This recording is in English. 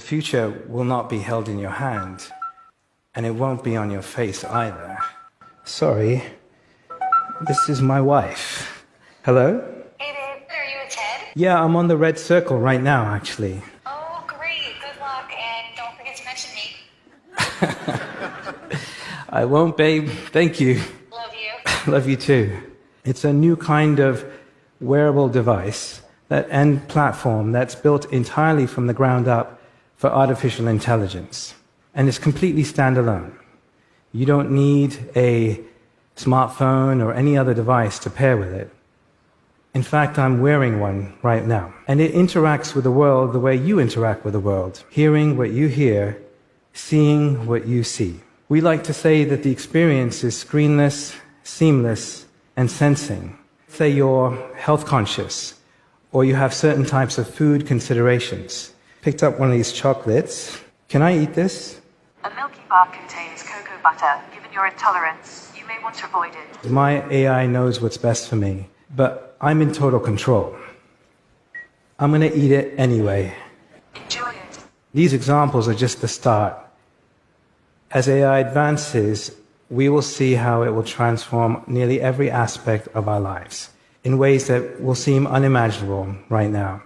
future will not be held in your hand, and it won't be on your face either. Sorry, this is my wife. Hello? Hey babe, are you with Ted? Yeah, I'm on the red circle right now, actually. Oh, great. Good luck, and don't forget to mention me. I won't, babe. Thank you. Love you. Love you too. It's a new kind of wearable device and platform that's built entirely from the ground up for artificial intelligence. And it's completely standalone. You don't need a smartphone or any other device to pair with it. In fact, I'm wearing one right now. And it interacts with the world the way you interact with the world, hearing what you hear, seeing what you see. We like to say that the experience is screenless, seamless, and sensing. Say you're health conscious, or you have certain types of food considerations. Picked up one of these chocolates. Can I eat this? A milky bar contains cocoa butter. Given your intolerance, you may want to avoid it. My AI knows what's best for me, but I'm in total control. I'm going to eat it anyway. Enjoy it. These examples are just the start. As AI advances, we will see how it will transform nearly every aspect of our lives in ways that will seem unimaginable right now.